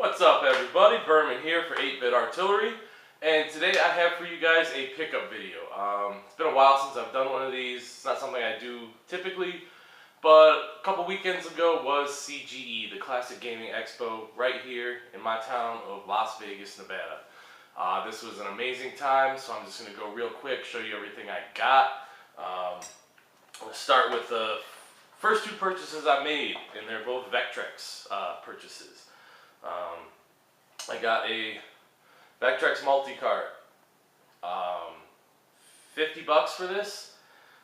What's up, everybody? Berman here for 8-Bit Artillery, and today I have for you guys a pickup video. It's been a while since I've done one of these. It's not something I do typically, but a couple weekends ago was CGE, the Classic Gaming Expo, right here in my town of Las Vegas, Nevada. This was an amazing time, so I'm just going to go real quick, show you everything I got. We'll start with the first two purchases I made, and they're both Vectrex purchases. I got a Vectrex multi-cart, $50 for this.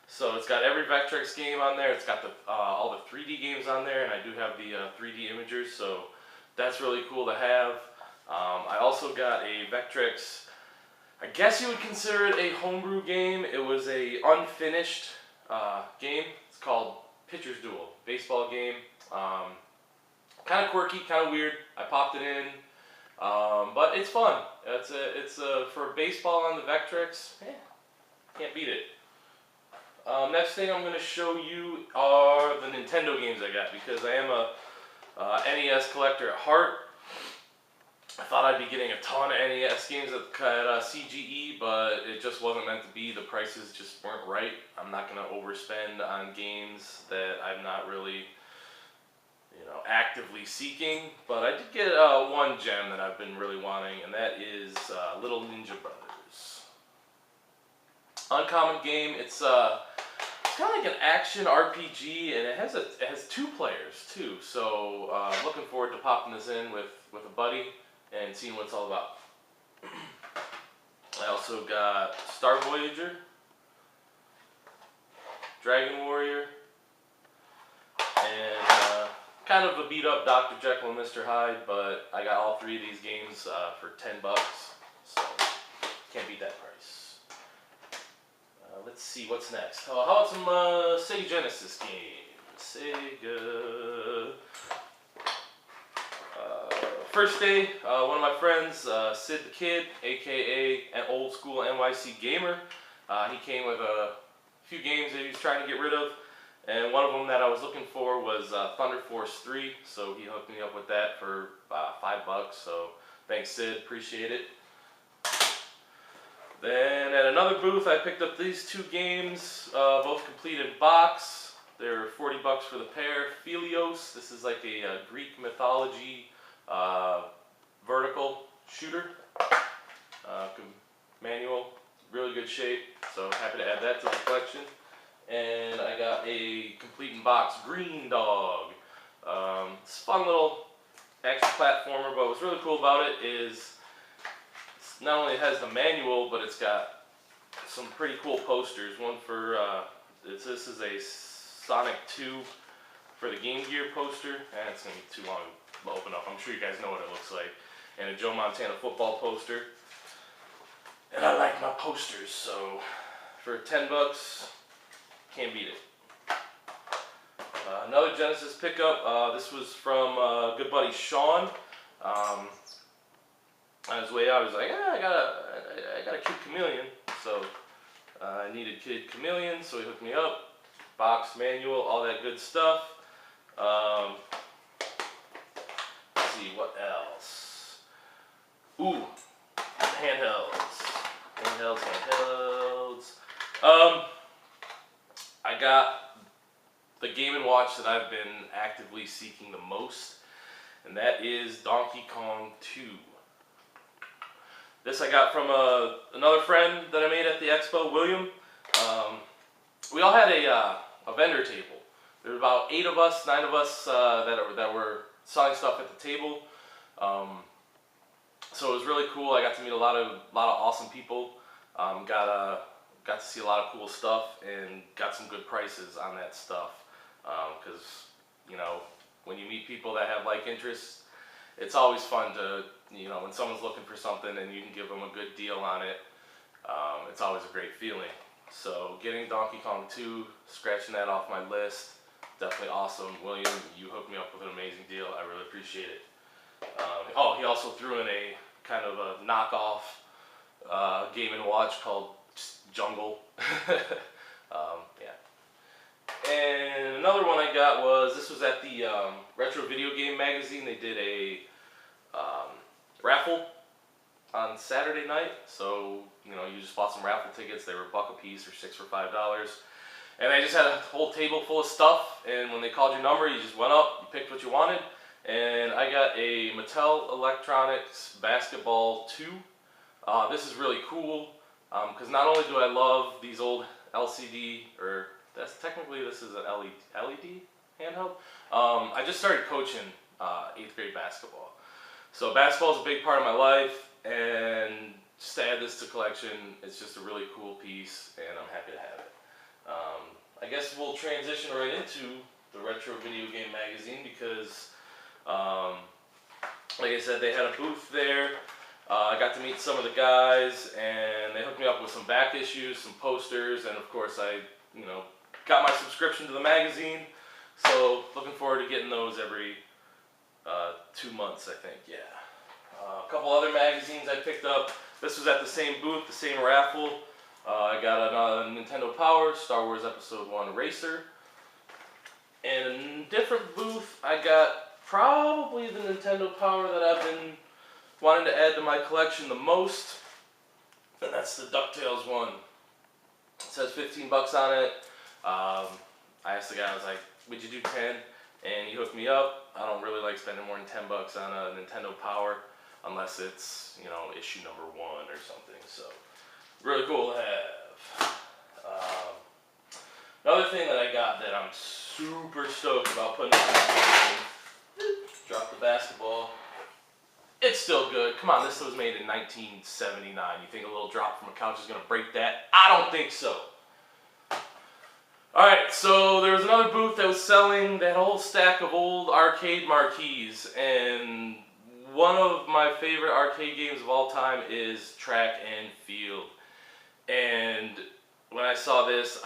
So it's got every Vectrex game on there. It's got all the 3D games on there, and I do have the 3D imagers, so that's really cool to have. I also got a Vectrex, I guess you would consider it a homebrew game. It was a unfinished game. It's called Pitcher's Duel, baseball game. Kind of quirky, kind of weird. I popped it in, but it's fun. It's for baseball on the Vectrex. Can't beat it. Next thing I'm going to show you are the Nintendo games I got, because I am a NES collector at heart. I thought I'd be getting a ton of NES games at CGE, but it just wasn't meant to be. The prices just weren't right. I'm not going to overspend on games that I'm not really, actively seeking. But I did get one gem that I've been really wanting, and that is Little Ninja Brothers. Uncommon game. It's kind of like an action RPG, and it has two players too. So I'm looking forward to popping this in with a buddy and seeing what it's all about. I also got Star Voyager, Dragon Warrior, and kind of a beat up Dr. Jekyll and Mr. Hyde, but I got all three of these games for $10, so can't beat that price. Let's see what's next. How about some Sega Genesis games? Sega. First day, one of my friends, Sid the Kid, aka an old school NYC gamer, he came with a few games that he was trying to get rid of, and one of them that I was looking for was Thunder Force 3, so he hooked me up with that for $5, so thanks Sid, appreciate it. Then at another booth I picked up these two games, both complete in box. They're $40 for the pair. Philios, this is like a Greek mythology vertical shooter, manual, really good shape, so happy to add that to the collection. And I got a complete in box Green Dog. It's a fun little action platformer, but what's really cool about it is not only has the manual, but it's got some pretty cool posters. One for this is a Sonic 2 for the Game Gear poster, and it's gonna be too long to open up. I'm sure you guys know what it looks like. And a Joe Montana football poster. And I like my posters, so for $10, can't beat it. Another Genesis pickup. This was from good buddy Sean. On his way out, he was like, I got a Kid Chameleon, so I needed Kid Chameleon, so he hooked me up. Box, manual, all that good stuff. Let's see, what else? Ooh, handhelds. I got the Game & Watch that I've been actively seeking the most, and that is Donkey Kong 2. This I got from another friend that I made at the Expo, William. We all had a vendor table. There were about 9 of us that were selling stuff at the table. So it was really cool. I got to meet a lot of awesome people. Got to see a lot of cool stuff and got some good prices on that stuff. Because when you meet people that have like interests, it's always fun to when someone's looking for something and you can give them a good deal on it. It's always a great feeling. So getting Donkey Kong 2, scratching that off my list, definitely awesome. William, you hooked me up with an amazing deal. I really appreciate it. Oh, he also threw in a kind of a knockoff Game & Watch called Jungle. Yeah. And another one I got was, this was at the Retro Video Game Magazine. They did a raffle on Saturday night. So, you know, you just bought some raffle tickets. They were $1 a piece or 6 for $5. And they just had a whole table full of stuff. And when they called your number, you just went up, you picked what you wanted. And I got a Mattel Electronics Basketball 2. This is really cool because not only do I love these old LCD, or this is an LED handheld. I just started coaching 8th grade basketball. So basketball is a big part of my life, and just to add this to collection, it's just a really cool piece, and I'm happy to have it. I guess we'll transition right into the Retro Video Game Magazine because, like I said, they had a booth there. I got to meet some of the guys, and they hooked me up with some back issues, some posters, and of course I, got my subscription to the magazine. So looking forward to getting those every 2 months, I think. Yeah. A couple other magazines I picked up. This was at the same booth, the same raffle. I got a Nintendo Power, Star Wars Episode 1 Racer. And in a different booth, I got probably the Nintendo Power that I've been wanting to add to my collection the most. And that's the DuckTales one. It says 15 bucks on it. I asked the guy, I was like, would you do 10? And he hooked me up. I don't really like spending more than 10 bucks on a Nintendo Power unless it's, issue number 1 or something. So, really cool to have. Another thing that I got that I'm super stoked about putting in my collection. Drop the basketball. It's still good. Come on, this was made in 1979. You think a little drop from a couch is going to break that? I don't think so. Alright, so there was another booth that was selling that whole stack of old arcade marquees, and one of my favorite arcade games of all time is Track and Field. And when I saw this,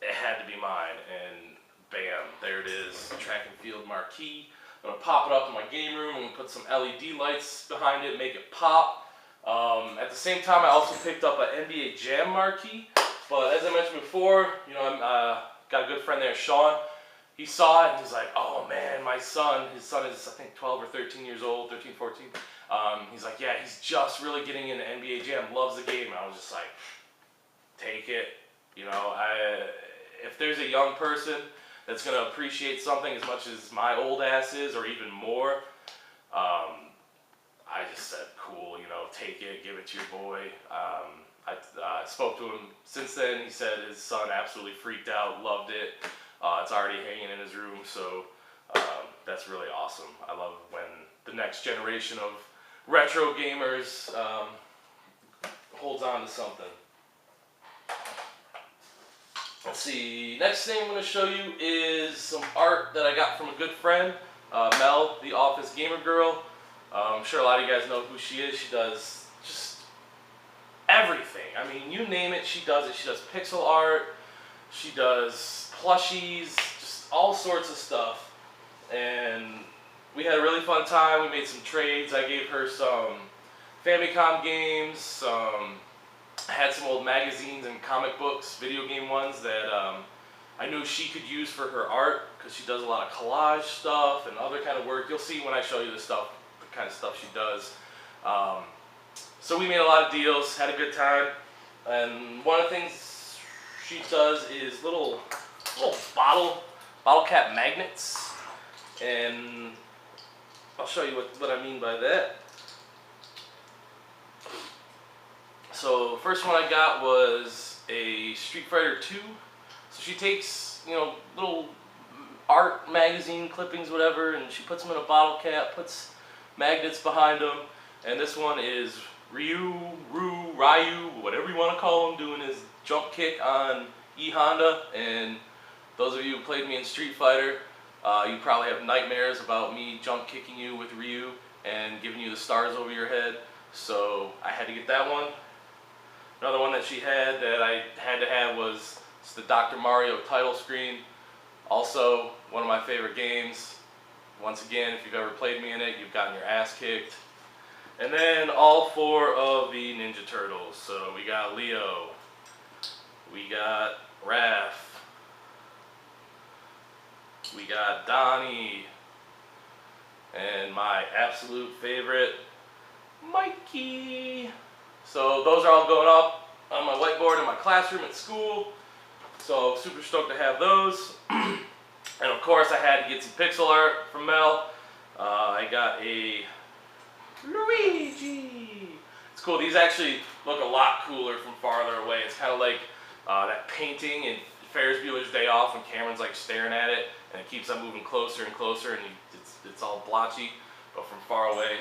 it had to be mine, and bam, there it is, Track and Field marquee. I'm going to pop it up in my game room. I'm going to put some LED lights behind it, make it pop. At the same time, I also picked up an NBA Jam marquee. But as I mentioned before, I got a good friend there, Sean. He saw it and he's like, oh man, his son is I think 12 or 13 years old, 13, 14. He's like, yeah, he's just really getting into NBA Jam, loves the game. And I was just like, take it. If there's a young person that's going to appreciate something as much as my old ass is, or even more, I just said, cool, take it, give it to your boy. I spoke to him since then. He said his son absolutely freaked out, loved it. It's already hanging in his room, so that's really awesome. I love when the next generation of retro gamers holds on to something. Let's see, next thing I'm going to show you is some art that I got from a good friend, Mel, the Office Gamer Girl. I'm sure a lot of you guys know who she is. She does just everything. I mean, you name it, she does it. She does pixel art, she does plushies, just all sorts of stuff. And we had a really fun time. We made some trades. I gave her some Famicom games, I had some old magazines and comic books, video game ones that I knew she could use for her art because she does a lot of collage stuff and other kind of work. You'll see when I show you the kind of stuff she does. So we made a lot of deals, had a good time, and one of the things she does is little bottle cap magnets, and I'll show you what I mean by that. So the first one I got was a Street Fighter 2. So she takes, little art magazine clippings, whatever, and she puts them in a bottle cap, puts magnets behind them. And this one is Ryu, whatever you want to call him, doing his jump kick on E Honda. And those of you who played me in Street Fighter, you probably have nightmares about me jump kicking you with Ryu and giving you the stars over your head. So I had to get that one. Another one that she had that I had to have was the Dr. Mario title screen. Also, one of my favorite games. Once again, if you've ever played me in it, you've gotten your ass kicked. And then all 4 of the Ninja Turtles. So we got Leo, we got Raph, we got Donnie, and my absolute favorite, Mikey. So those are all going up on my whiteboard in my classroom at school. So super stoked to have those. And of course I had to get some pixel art from Mel. I got a Luigi. It's cool. These actually look a lot cooler from farther away. It's kind of like that painting in Ferris Bueller's Day Off when Cameron's like staring at it and it keeps on moving closer and closer and it's all blotchy. But from far away,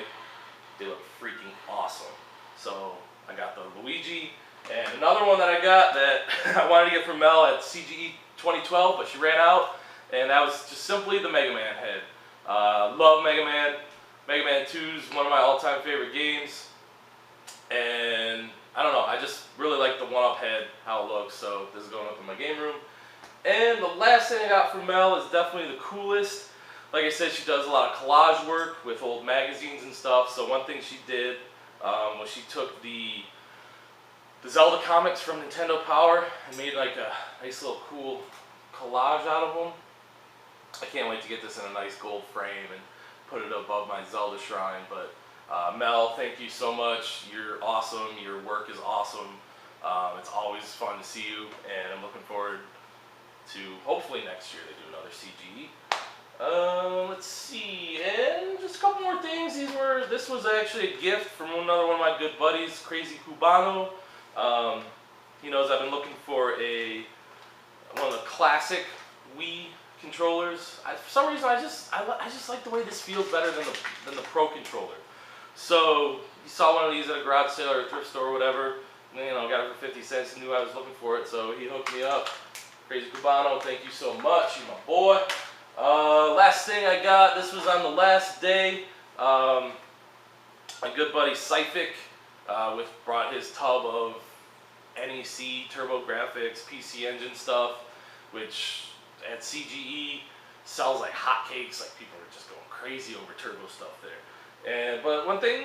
they look freaking awesome. So I got the Luigi. And another one that I got that I wanted to get from Mel at CGE 2012, but she ran out, and that was just simply the Mega Man head. Love Mega Man. Mega Man 2 is one of my all-time favorite games. And I don't know, I just really like the one-up head, how it looks, so this is going up in my game room. And the last thing I got from Mel is definitely the coolest. Like I said, she does a lot of collage work with old magazines and stuff, so one thing she did was she took the Zelda comics from Nintendo Power and made like a nice little cool collage out of them. I can't wait to get this in a nice gold frame and put it above my Zelda shrine. But Mel, thank you so much. You're awesome. Your work is awesome. It's always fun to see you, and I'm looking forward to hopefully next year they do another CGE. Let's see, and just a couple more things. This was actually a gift from another one of my good buddies, Crazy Cubano. He knows I've been looking for one of the classic Wii controllers. For some reason, I just like the way this feels better than the Pro controller. So he saw one of these at a garage sale or a thrift store or whatever. And, you know, got it for 50 cents. Knew I was looking for it, so he hooked me up. Crazy Cubano, thank you so much. You're my boy. Last thing I got. This was on the last day. My good buddy Syphic brought his tub of NEC, TurboGrafx, PC Engine stuff, which at CGE sells like hotcakes. Like people are just going crazy over turbo stuff there. But one thing,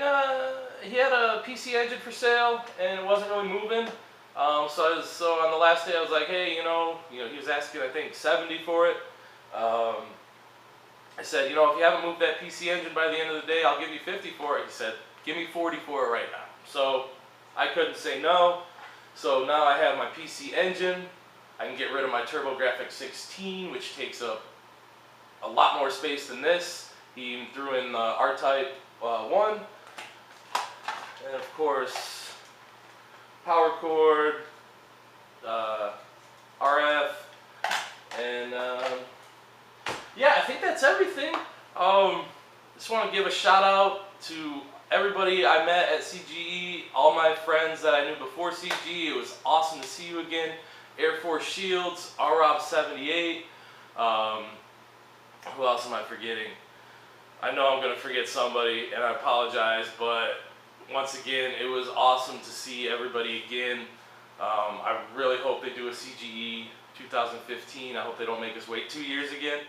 he had a PC Engine for sale, and it wasn't really moving. So on the last day, I was like, hey, you know, he was asking I think 70 for it. I said, you know, if you haven't moved that PC Engine by the end of the day, I'll give you 50 for it. He said, give me 40 for it right now. So I couldn't say no. So now I have my PC Engine. I can get rid of my TurboGrafx 16, which takes up a lot more space than this. He even threw in the R-Type 1. And of course, power cord, RF, and yeah, I think that's everything. Just want to give a shout out to everybody I met at CGE, all my friends that I knew before CGE. It was awesome to see you again. Air Force Shields, RRob78. Who else am I forgetting? I know I'm going to forget somebody, and I apologize, but once again, it was awesome to see everybody again. I really hope they do a CGE 2015. I hope they don't make us wait 2 years again.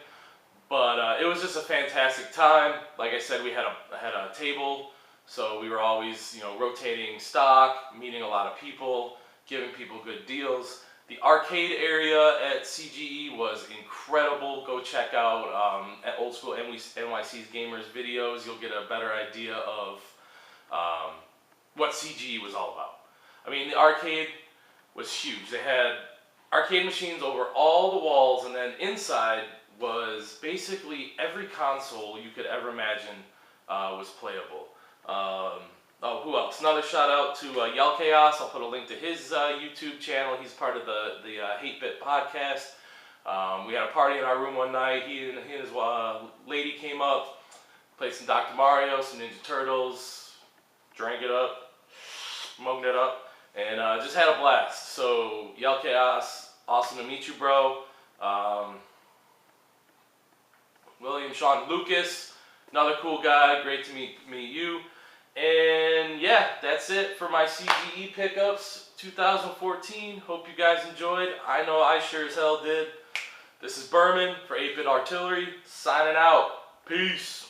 But it was just a fantastic time. Like I said, we had a table, so we were always, rotating stock, meeting a lot of people, giving people good deals. The arcade area at CGE was incredible. Go check out at Old School NYC's Gamers videos. You'll get a better idea of what CGE was all about. I mean, the arcade was huge. They had arcade machines over all the walls, and then inside was basically every console you could ever imagine was playable. Oh, who else? Another shout out to Yell Chaos. I'll put a link to his YouTube channel. He's part of the Hate Bit podcast. We had a party in our room one night. He and his lady came up, played some Dr. Mario, some Ninja Turtles, drank it up, smoked it up, and just had a blast. So, Yell Chaos, awesome to meet you, bro. William Sean Lucas, another cool guy. Great to meet you. And yeah, that's it for my CGE pickups 2014. Hope you guys enjoyed. I know I sure as hell did. This is Berman for 8-Bit Artillery, signing out. Peace.